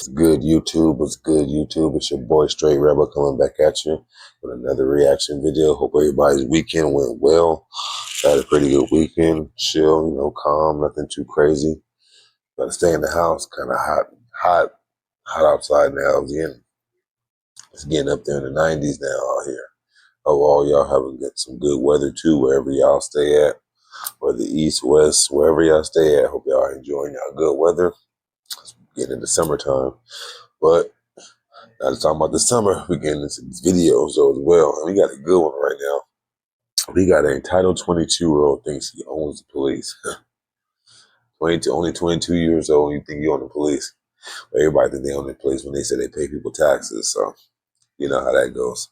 Good YouTube, what's good YouTube? It's your boy Straight Rebel coming back at you with another reaction video. Hope everybody's weekend went well. Had a pretty good weekend, chill, calm, nothing too crazy. Gotta stay in the house, kind of hot outside now. It's getting up there in the 90s now out here. Hope all y'all having some good weather too, wherever y'all stay at, or the east, west, wherever y'all stay at. Hope y'all enjoying y'all good weather. It's getting into summertime. But now to talk about the summer, we're getting into these videos as well. And we got a good one right now. We got an entitled 22-year-old thinks he owns the police. Only 22 years old, and you think you own the police. Everybody think they own the police when they say they pay people taxes. So you know how that goes.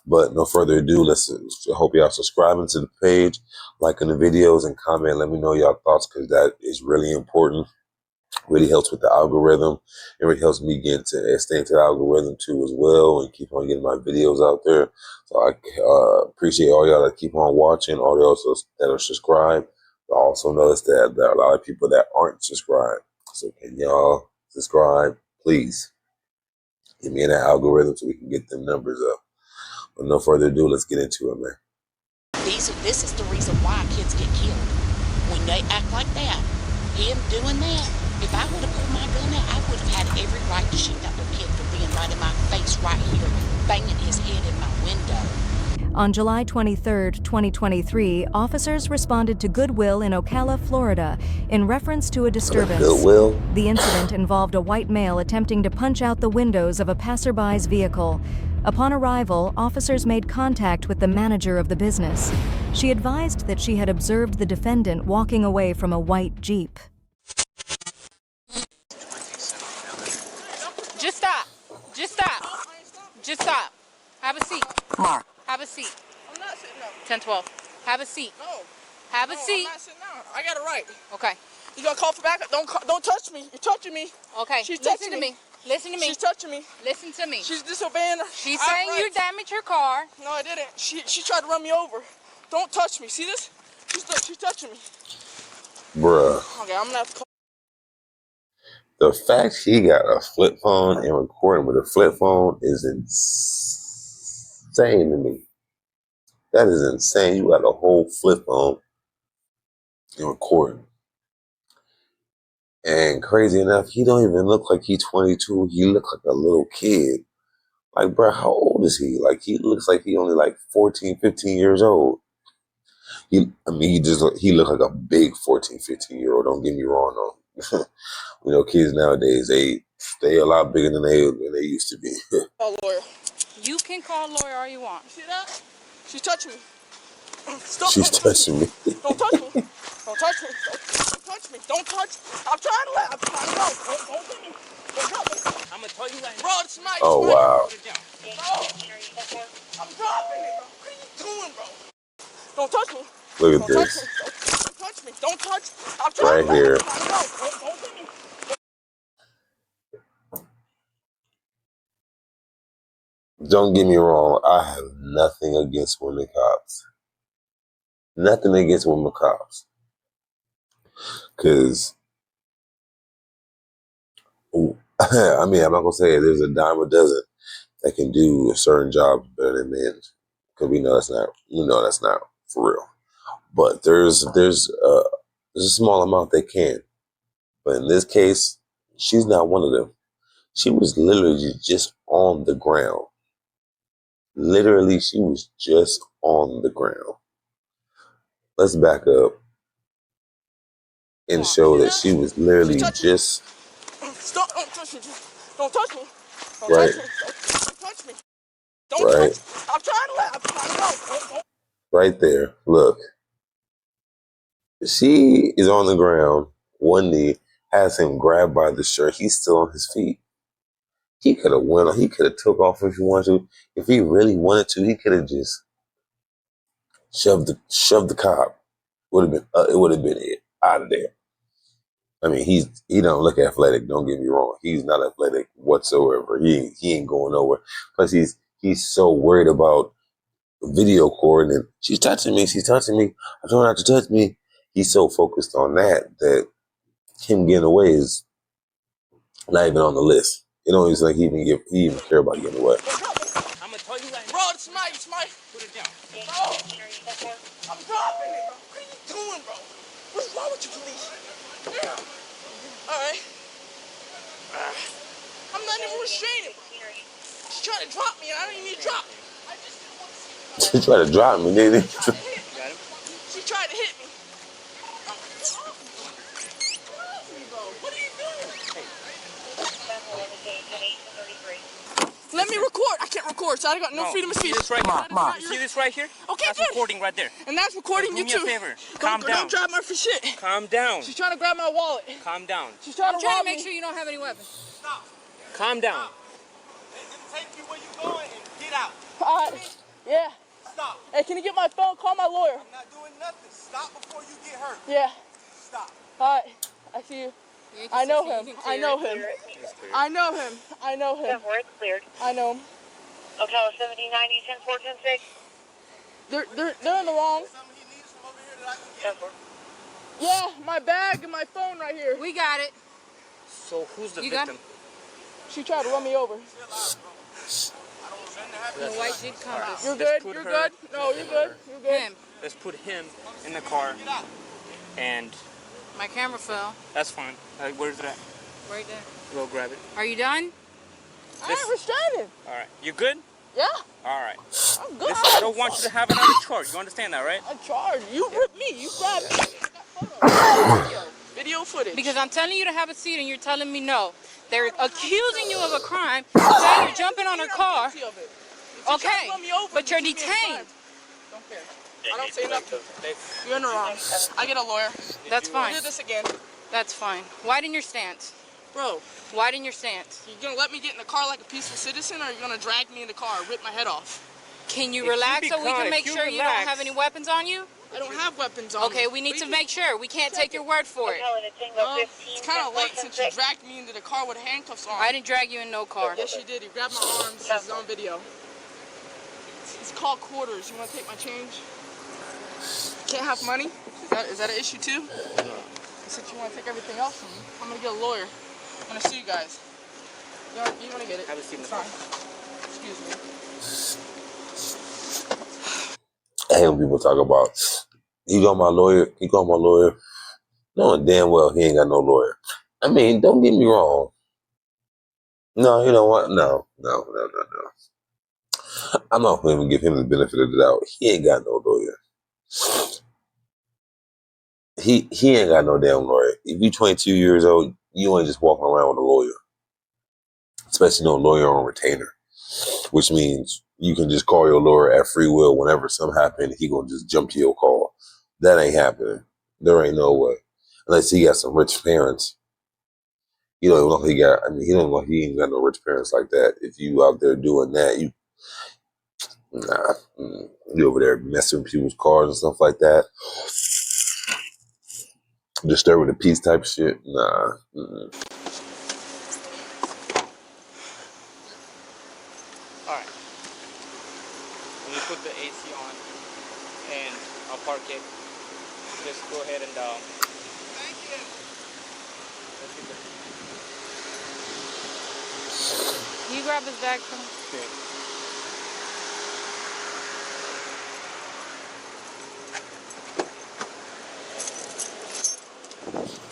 But no further ado, I hope y'all subscribing to the page, liking the videos, and comment. Let me know y'all thoughts, because that is really important. Really helps with the algorithm. It really helps me stay into the algorithm too as well, and keep on getting my videos out there. So I appreciate all y'all that keep on watching, all y'all that are subscribed. I also noticed that there are a lot of people that aren't subscribed. So can y'all subscribe, please? Get me in that algorithm so we can get them numbers up. But no further ado, let's get into it, man. This is the reason why kids get killed. When they act like that, him doing that, if I would have pulled my gun out, I would have had every right to shoot that little kid for being right in my face right here, banging his head in my window. On July 23, 2023, officers responded to Goodwill in Ocala, Florida, in reference to a disturbance. Goodwill? The incident involved a white male attempting to punch out the windows of a passerby's vehicle. Upon arrival, officers made contact with the manager of the business. She advised that she had observed the defendant walking away from a white Jeep. Just stop. Just stop. Just stop. Have a seat. Mark. Have a seat. I'm not sitting down. 10-12. Have a seat. No. Have a seat. I'm not sitting down. I got a right. Okay. You gonna call for backup? Don't touch me. You're touching me. Okay. She's Listen touching to me. Listen to me. She's touching me. Listen to me. She's disobeying her. She's saying you damaged her car. No, I didn't. She tried to run me over. Don't touch me. See this? She's touching me. Bruh. Okay, I'm gonna have to call. The fact he got a flip phone and recording with a flip phone is insane to me. That is insane. You got a whole flip phone and recording. And crazy enough, he don't even look like he's 22. He look like a little kid. Like, bro, how old is he? Like, he looks like he only like 14, 15 years old. He look like a big 14, 15-year-old. Don't get me wrong, though. Kids nowadays, they a lot bigger than they used to be. Call a lawyer. You can call a lawyer all you want. You see that? She's touching me. Stop. She's touching me. Don't touch me. Don't touch me. Don't touch me. Don't touch. I'm trying to let. I'm trying to go. Don't hit me. Don't help me. I'm gonna tell you that. Bro, it's my. Oh, wow. Bro, I'm dropping it, bro. What are you doing, bro? Don't touch me. Look at Don't this. touch me. Don't touch. I'm trying Right here. to go. Don't hit me. Don't get me wrong. I have nothing against women cops. Nothing against women cops. Because, I'm not going to say there's a dime a dozen that can do a certain job better than men. Because we know that's not for real. But there's a small amount they can. But in this case, she's not one of them. She was literally just on the ground. Literally, she was just on the ground. Let's back up and show that she was literally just... Stop. Don't touch me. Don't touch me. Don't Right. touch me. Don't touch me. Don't Right. touch me. I'm trying to let. I'm trying to go. Right there. Look. She is on the ground, one knee, has him grabbed by the shirt. He's still on his feet. He could have took off if he wanted to. If he really wanted to, he could have just shoved the cop. It would have been it out of there. I mean, he don't look athletic. Don't get me wrong. He's not athletic whatsoever. He ain't going nowhere. Plus, he's so worried about video recording. She's touching me. She's touching me. I told her not to touch me. He's so focused on that him getting away is not even on the list. It don't even like he even care about getting away. I'm gonna tell you that. Bro, it's my. Put it down. Bro, I'm dropping it, bro. What are you doing, bro? What's wrong with you, police? Yeah. All right. I'm not even restraining, bro. She's trying to drop me, and I don't even need to drop. I just didn't want to see you. She tried to drop me, didn't She tried to hit me. She tried to hit me. What are you doing? Let me record. I can't record, so I got no freedom of speech. Mom. You see this right here? Okay, that's good. Recording right there. And that's recording you too. Do me a favor. Calm down. Don't drive my for shit. Calm down. She's trying to grab my wallet. Calm down. She's trying to rob me. Make sure you don't have any weapons. Stop. Calm down. Take you where you going and get out. All right. Yeah. Stop. Hey, can you get my phone? Call my lawyer. I'm not doing nothing. Stop before you get hurt. Yeah. Stop. All right. I see you. I know him. I know him. I know him. I know him. It's cleared. I know him. Ocala 1790, 104, 106. They're in the wrong. Something he needs from over here that I can get. Yeah, my bag and my phone right here. We got it. So who's the You victim? She tried to run me over. The white Jeep Compass. You're good? You're good? No, you're good. You're good. Him. Let's put him in the car. And My camera fell. that's fine. Where's it at? Right there. Go grab it. Are you done? I ain't restraining. All right. You good? Yeah, All right. I'm good. I don't want you to have another charge. You understand that, right? I'm charged. You ripped me. You grabbed me. I got video footage. Because I'm telling you to have a seat and you're telling me no. They're accusing you of a crime, saying you're jumping on her car. Okay, but you're detained. Don't care. I don't say nothing. You're in the wrong. I get a lawyer. That's fine. Do this again. That's fine. Widen your stance. Bro, Widen your stance. you gonna let me get in the car like a peaceful citizen, or are you gonna drag me in the car and rip my head off? Can you If you relax be so we calm, can if make you sure you don't relax. have any weapons on you? I don't have weapons on me. Okay, we need to make sure. We can't take your word for it. Ocala to Tango No, 15, it's kind of late since you 104, dragged me into the car with handcuffs on. I didn't drag you in no car. Yes, you did. You grabbed my arms. This is on video. It's called quarters. You want to take my change? Can't have money? Is that an issue too? You said you want to take everything else from me. I'm gonna get a lawyer. I'm gonna sue you guys. You wanna get it? Have a seat in the It's car. fine. Excuse me. I hate when people talk about, you got my lawyer, you got my lawyer. Knowing damn well he ain't got no lawyer. I mean, don't get me wrong. No, you know what? No. I'm not going to give him the benefit of the doubt. He ain't got no lawyer. He ain't got no damn lawyer. If you 22 years old, you ain't just walking around with a lawyer. Especially no lawyer on retainer. Which means you can just call your lawyer at free will whenever something happens. He gonna just jump to your call. That ain't happening. There ain't no way. Unless he got some rich parents. You don't know he got. I mean, he ain't got no rich parents like that. If you out there doing that, you over there messing with people's cars and stuff like that, disturbing the peace type shit. Nah. All right. When you put the AC on and I'll park it, just go ahead and Thank you. Can you grab his bag from me?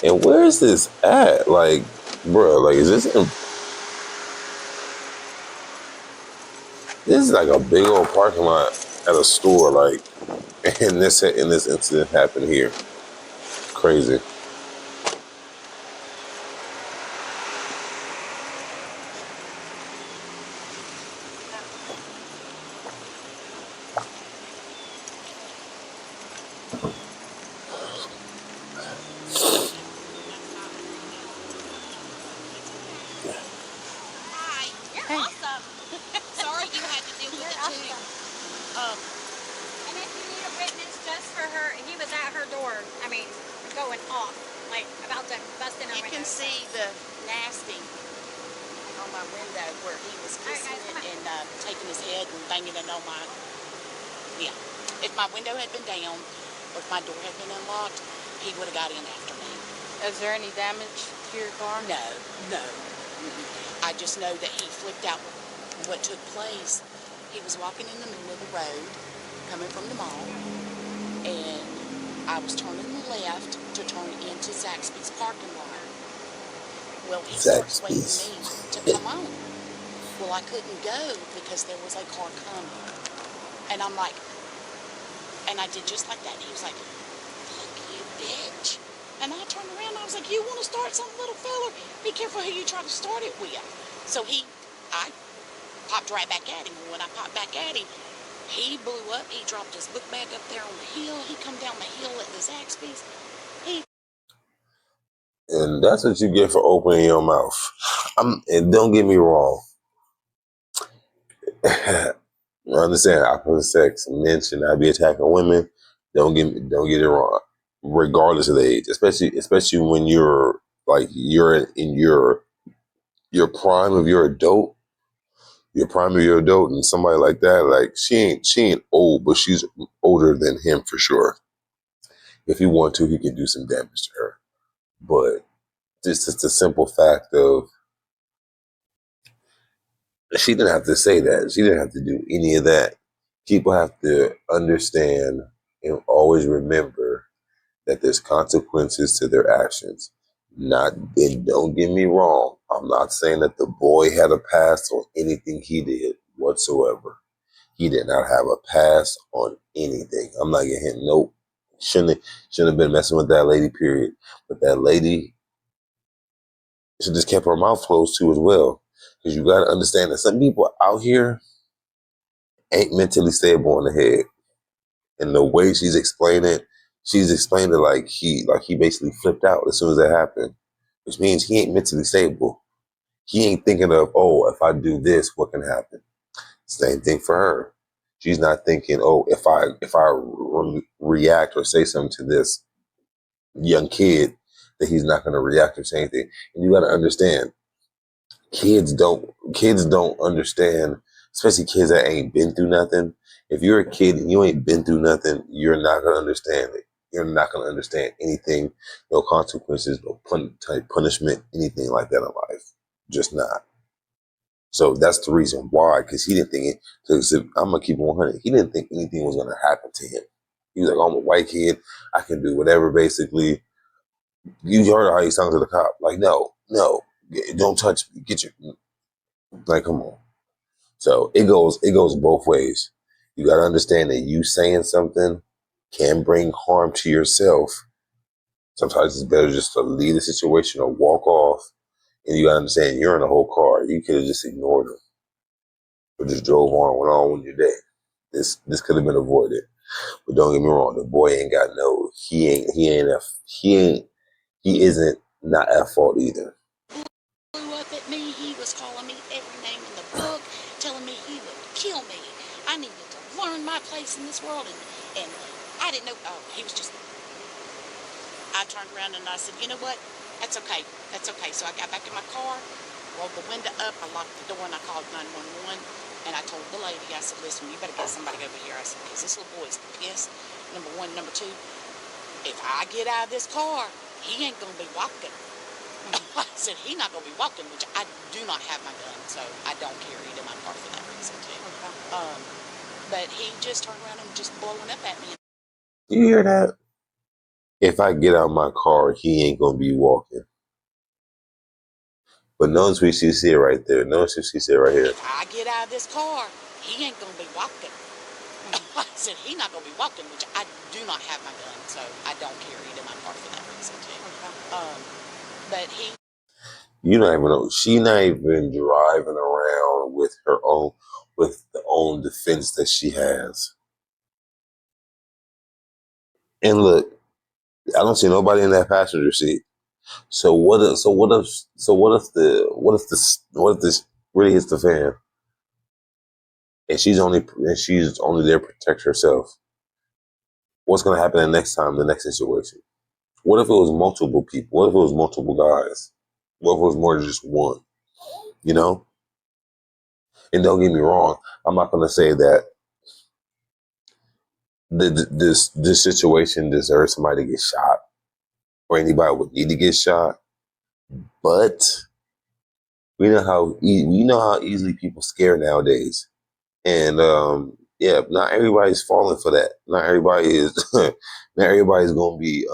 And where is this at? Like, bro, like, is this in? This is like a big old parking lot at a store, like, and this incident happened here. Crazy. Hi, you're awesome. Sorry you had to deal with it too. And if you need a witness just for her, he was at her door. I mean, going off, like about to bust in her You window. can see the nasty on my window where he was kissing guys, it and taking his head and banging it on my. Yeah. If my window had been down or if my door had been unlocked, he would have got in after me. Is there any damage to your car? No. Mm-mm. I just know that he flipped out. What took place, he was walking in the middle of the road, coming from the mall, and I was turning left to turn into Zaxby's parking lot. Well, he starts waving me to come on. Well, I couldn't go because there was a car coming. And I'm like, and I did just like that. He was like, fuck you, bitch. And I turned around and I was like, you want to start something, little fella? Be careful who you try to start it with. So I popped right back at him. And when I popped back at him, he blew up. He dropped his book bag up there on the hill. He come down the hill at the Zaxby's. And that's what you get for opening your mouth. And don't get me wrong. I understand opposite sex men should not be attacking women. Don't get it wrong. Regardless of the age, especially when you're in your prime of your adult, and somebody like that, like she ain't old, but she's older than him for sure. If he want to, he can do some damage to her. But just the simple fact of she didn't have to say that. She didn't have to do any of that. People have to understand and always remember that there's consequences to their actions. And don't get me wrong. I'm not saying that the boy had a pass on anything he did whatsoever. He did not have a pass on anything. I'm not getting hit. Nope. Shouldn't have been messing with that lady, period. But that lady should just kept her mouth closed too as well. Because you got to understand that some people out here ain't mentally stable in the head. And the way she's explained it like he basically flipped out as soon as that happened. Which means he ain't mentally stable. He ain't thinking of, oh, if I do this, what can happen? Same thing for her. She's not thinking, oh, if I react or say something to this young kid, that he's not going to react or say anything. And you got to understand, kids don't understand, especially kids that ain't been through nothing. If you're a kid and you ain't been through nothing, you're not going to understand it. You're not going to understand anything, no consequences, no type punishment, anything like that in life. Just not. So that's the reason why, because he didn't think it, because I'm going to keep it 100. He didn't think anything was going to happen to him. He was like, oh, I'm a white kid. I can do whatever, basically. You heard how he sounded to the cop. Like, no, don't touch me. Get your, like, come on. So it goes both ways. You got to understand that you saying something can bring harm to yourself. Sometimes it's better just to leave the situation or walk off. And you got to understand you're in the whole car. You could have just ignored him or just drove on, went on with your day. This could have been avoided. But don't get me wrong, the boy ain't got no. He isn't not at fault either. Blew up at me. He was calling me every name in the book, telling me he would kill me. I needed to learn my place in this world, and I didn't know. Oh, he was just. I turned around and I said, you know what? That's okay. So I got back in my car, rolled the window up, I locked the door, and I called 911. And I told the lady, I said, listen, you better get somebody over here. I said, because this little boy's pissed, number one. Number two, if I get out of this car, he ain't going to be walking. I said, he's not going to be walking, which I do not have my gun, so I don't carry it in my car for that reason, too. But he just turned around and just blowing up at me. You hear that? If I get out of my car, he ain't going to be walking. But notice what she said right there. Notice what she said right here. If I get out of this car, he ain't going to be walking. I said, he's not going to be walking, which I do not have my gun, so I don't carry it in my car for that reason, too. But he... You don't even know. She not even driving around with the own defense that she has. And look, I don't see nobody in that passenger seat. So what if this really hits the fan? And she's only there to protect herself. What's gonna happen the next time, the next situation? What if it was multiple people? What if it was multiple guys? What if it was more than just one? You know? And don't get me wrong, I'm not gonna say that this situation deserves somebody to get shot or anybody would need to get shot. But We know how easily people scare nowadays, and yeah, not everybody's falling for that. Not everybody is. Not everybody's gonna be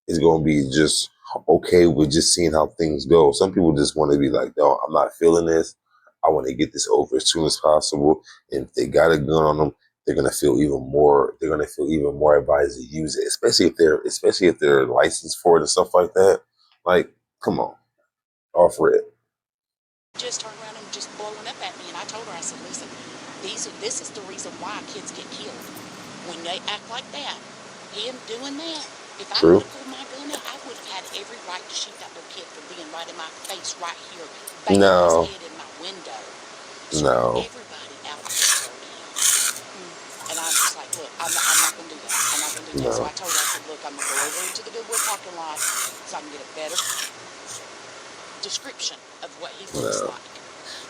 is gonna be just okay with just seeing how things go. Some people just want to be like, no, I'm not feeling this. I want to get this over as soon as possible. And if they got a gun on them, they're gonna feel even more. They're gonna feel even more advised to use it, especially if they're licensed for it and stuff like that. Like, come on, offer it. Just turned around and just blowing up at me, and I told her, I said, listen, this is the reason why kids get killed. When they act like that, him doing that, if I would True. have pulled my gun out, I would have had every right to shoot that little kid for being right in my face, right here, banging his No, head in my window. So no, everybody out there told him. And I was like, look, I'm not going to do that. I'm not going to do that. So no, I told her, I said, look, I'm going to go over into the Goodwill parking lot so I can get a better description of what he looks no. like.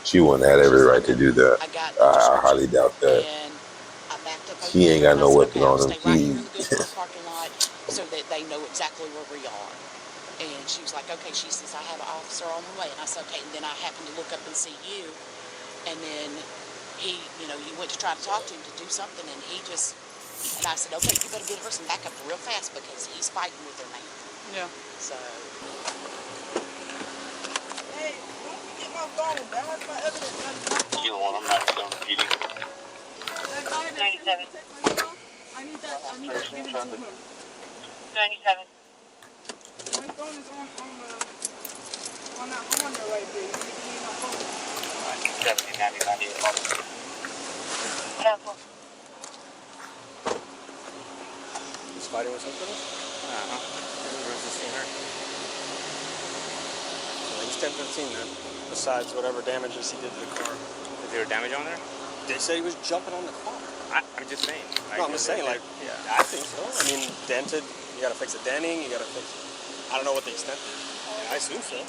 She wouldn't have She every said, right to okay. do that. I got the I description, highly doubt that. and I backed up over He ain't there, got and I no said, weapon okay, I'll on him. stay right here in the Goodwill parking lot so that they know exactly where we are. And she was like, okay. She says, I have an officer on the way. And I said, okay. And then I happened to look up and see you. And then he, you went to try to talk to him to do something, and he just, and I said, okay, you better get her some backup real fast because he's fighting with her now. Yeah. So. Hey, don't forget my phone. That has my evidence. You want I'm not done repeating. That guy that said he 97. could take my stuff, I need that given to him. 97. My phone is on that Honda right there. You can give me my phone. 1790. Cancel. He's fighting with something? Where's the seen her? He's 10-15 then. Besides whatever damages he did to the car. Is there damage on there? They said he was jumping on the car. I'm just saying. No, I'm just saying, like, yeah, I think so. I mean, dented. You gotta fix the denting. You gotta fix. I don't know what the extent is. Yeah, I assume so.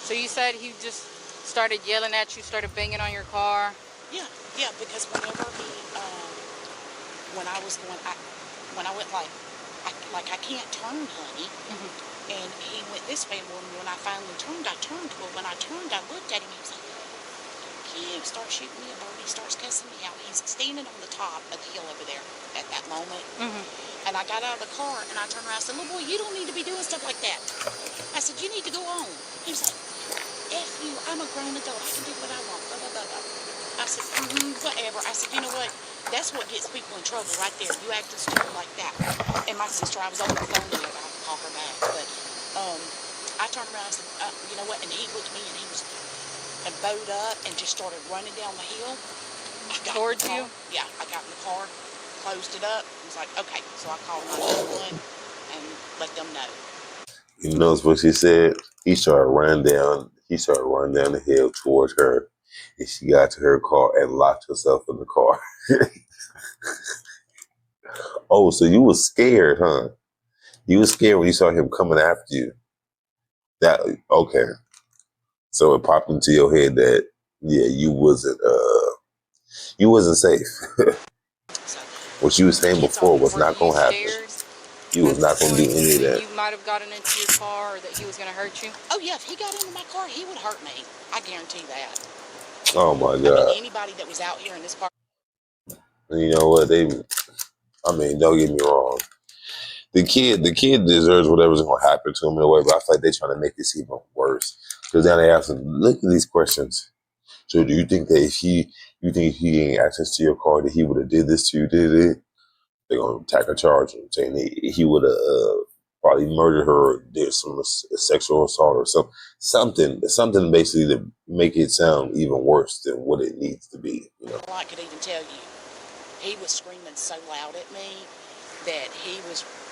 So you said he just started yelling at you, started banging on your car? Yeah, because whenever he, when I was going, when I went like I can't turn, honey. And he went this way, and when I finally turned, I turned. Well, when I turned, I looked at him. He was like, kid, starts shooting me a bird. He starts cussing me out. He's standing on the top of the hill over there at that moment. And I got out of the car, and I turned around and said, little boy, you don't need to be doing stuff like that. I said, you need to go on. He was like, F you, I'm a grown adult. I can do what I want. Blah, blah, blah, blah. I said, whatever. I said, you know what? That's what gets people in trouble right there. You acting stupid like that. And my sister, I was on the phone with her. I call her back. But I turned around and said, you know what? And he looked at me, and he was bowed up and just started running down the hill. Towards you? Yeah, I got in the car, closed it up. I was like, okay. So I called 911 and let them know. You know what she said? He started running down the hill towards her, and she got to her car and locked herself in the car. Oh, so you was scared, huh? You was scared when you saw him coming after you. That okay. So it popped into your head that yeah, you wasn't safe. What you was saying before was Were not you gonna happen. scared You was at the not gonna do point any of that that. you might have gotten into your car or that he was going to hurt you? Oh, yeah, if he got into my car, he would hurt me. I guarantee that. Oh my I mean, God. anybody that was out here in this park. And you know what? Don't get me wrong. The kid deserves whatever's gonna happen to him in a way, but I feel like they're trying to make this even worse. Because now they have to look at these questions. So do you think that if he gained access to your car that he would have did this to you, did it? They're gonna attack a charge him, saying he would have probably murdered her or did some sexual assault or something basically to make it sound even worse than what it needs to be, you know. I could even tell you, he was screaming so loud at me that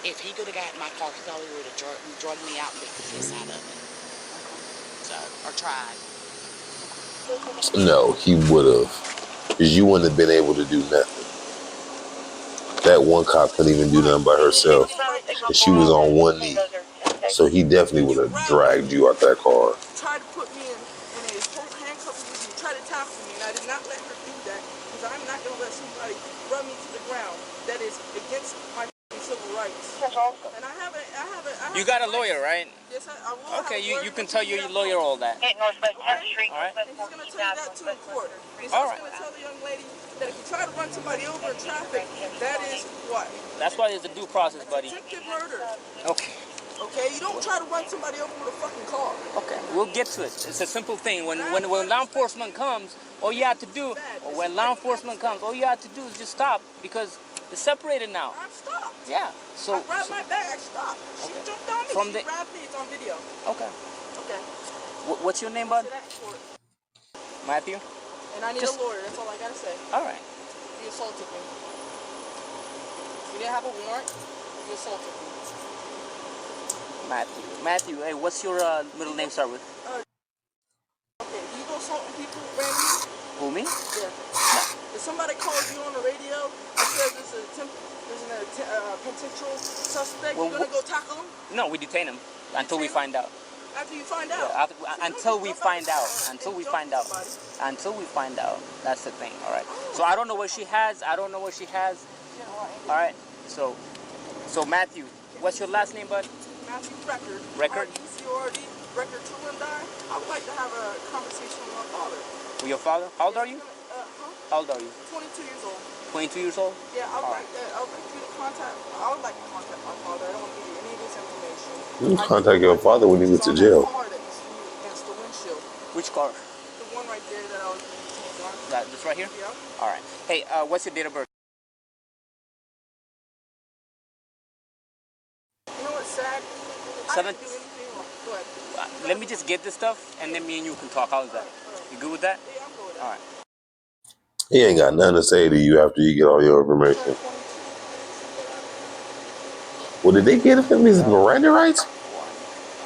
if he could have gotten my car, he probably would have drugged me out and beat the piss out of it. So, or tried. No, he would have. Because you wouldn't have been able to do nothing. That one cop couldn't even do nothing by herself. And she was on one knee. So he definitely would have dragged you out that car. Tried to put me in a handcuff position, tried to tackle me, and I did not let her do that because I'm not going to let somebody run me to the ground. That is against my civil rights. And I have You got a lawyer, right? Yes, Yes, I will. Okay, have a lawyer you can to tell give your that lawyer phone. all that. Hey, Northwest 10th Street. All right. And he's going to tell you that too in court. He's All also right. going to tell the young lady that if you try to run somebody over in traffic, that is what? That's why there's a due process, buddy. Attempted murder. Okay. Okay, you don't try to run somebody over with a fucking car. Okay, we'll get to it. It's a simple thing. When law enforcement comes, all you have to do, or when law enforcement comes, all you have to do is just stop because it's separated now. I'm stopped. Yeah. So. I grabbed my bag. I stopped. She jumped on me. She grabbed me. It's on video. Okay. Okay. What's your name, bud? Say that in court. Matthew. And I need a lawyer. That's all I gotta say. All right. You assaulted me. You didn't have a warrant. You assaulted me. Matthew, hey, what's your middle name start with? Okay, you go assaulting people randomly? Who, me? Yeah. No. If somebody calls you on the radio and says there's a potential suspect, you're gonna go tackle him? No, we detain him until we find out. After you find out? Yeah, until we find out. Until we find out. Until we find out. That's the thing, all right? So I don't know what she has. All right? So Matthew, what's your last name, bud? Matthew Record. Record? R-E-C-O-R-D. Record True and Die. I would like to have a conversation with my father. With your father? How old are you? How old are you? 22 years old. 22 years old? Yeah, I would like you to contact. I would like to contact my father. I don't want to give you any of this information. You can contact your father when he went to jail. Car that was against the windshield. Which car? The one right there that I was on. This right here? Yeah. All right. Hey, what's your date of birth? You know what's sad? I didn't do anything wrong. Go ahead. Let me just get this stuff, and then me and you can talk. How's that? You good with that? Yeah, I'm good with that. All right. He ain't got nothing to say to you after you get all your information. Well, did they give him his Miranda rights?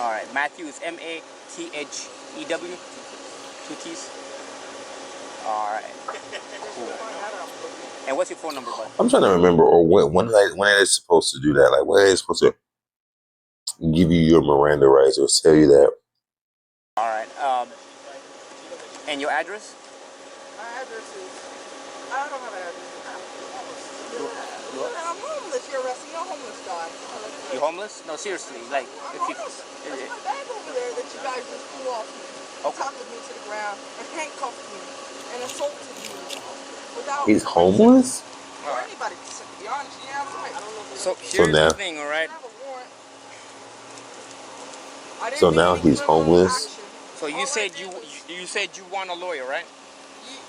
All right. Matthew is M-A-T-H-E-W. 2 T's. All right. Cool. And what's your phone number, bud? I'm trying to remember, or when are they supposed to do that? Like, when are they supposed to give you your Miranda rights or tell you that? All right. And your address? My address is. I don't have an address. I'm homeless. You're arresting a homeless guy. You homeless? No, seriously. Like, I'm homeless. There's my bag over there that you guys just threw off me. Toppled me to the ground and handcuffed me and assaulted me without. He's homeless? Or anybody, to be honest. Yeah, I'm right. I don't know if so here's the thing, all right? So now he's homeless? So you said you want a lawyer, right?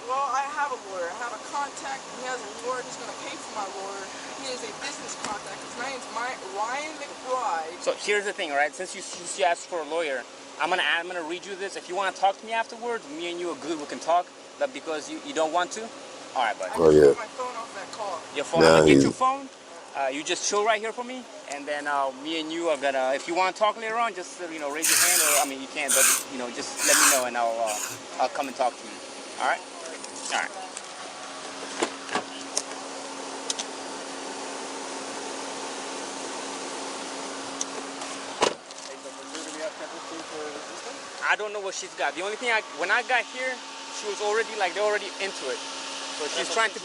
Well, I have a lawyer. I have a contact. He has a lawyer who's going to pay for my lawyer. He is a business contact. His name's Ryan McBride. So here's the thing, all right? Since you asked for a lawyer, I'm gonna read you this. If you want to talk to me afterwards, me and you are good. We can talk. But because you don't want to, all right, buddy. Oh yeah. My phone off that call. Your phone. I'm gonna get your phone. You just chill right here for me, and then me and you are gonna. If you want to talk later on, just raise your hand, or I mean you can, but just let me know, and I'll come and talk to you. All right. All right. I don't know what she's got. The only thing when I got here, she was already they're already into it. So she's trying to.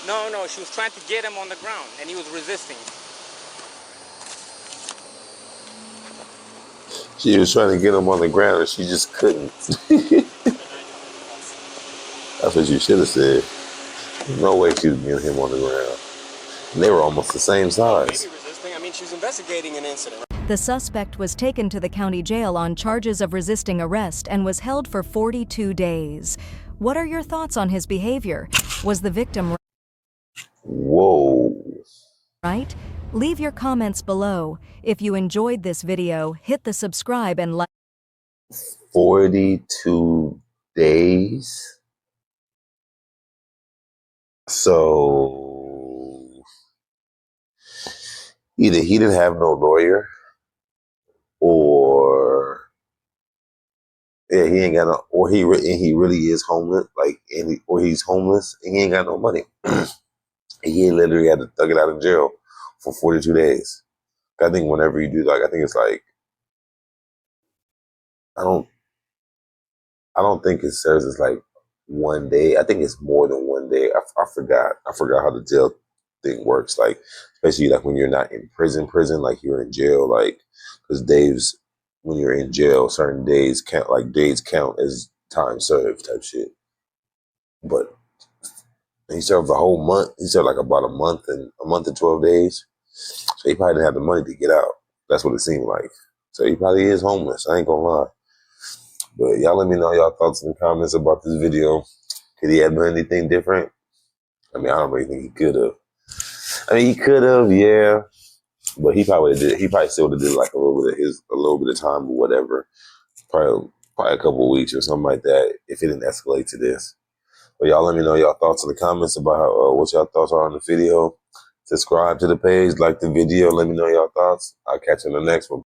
No, she was trying to get him on the ground, and he was resisting. She was trying to get him on the ground, and she just couldn't. That's what you should have said. There's no way she was getting him on the ground. And they were almost the same size. Maybe resisting. I mean, she was investigating an incident. The suspect was taken to the county jail on charges of resisting arrest and was held for 42 days. What are your thoughts on his behavior? Was the victim Whoa. right? Leave your comments below. If you enjoyed this video, hit the subscribe and like. 42 days? So either he didn't have no lawyer, or he ain't got no, or he really is homeless, or he's homeless and he ain't got no money. And he literally had to thug it out of jail for 42 days. I think whenever you do, I think it's I don't think it says it's 1 day. I think it's more than 1 day. I forgot how the jail thing works. Especially when you're not in prison, like you're in jail, because Dave's when you're in jail, certain days count, like days count as time served type shit. But he served the whole month. He served like about a month and 12 days. So he probably didn't have the money to get out. That's what it seemed like. So he probably is homeless. I ain't gonna lie. But y'all let me know y'all thoughts in the comments about this video. Could he have done anything different? I mean, I don't really think he could have. I mean, he could have, yeah. But he probably did. He probably still would have did like a little bit of time or whatever. Probably a couple of weeks or something like that if it didn't escalate to this. But y'all let me know y'all thoughts in the comments about how, what y'all thoughts are on the video. Subscribe to the page, like the video. Let me know y'all thoughts. I'll catch you in the next one.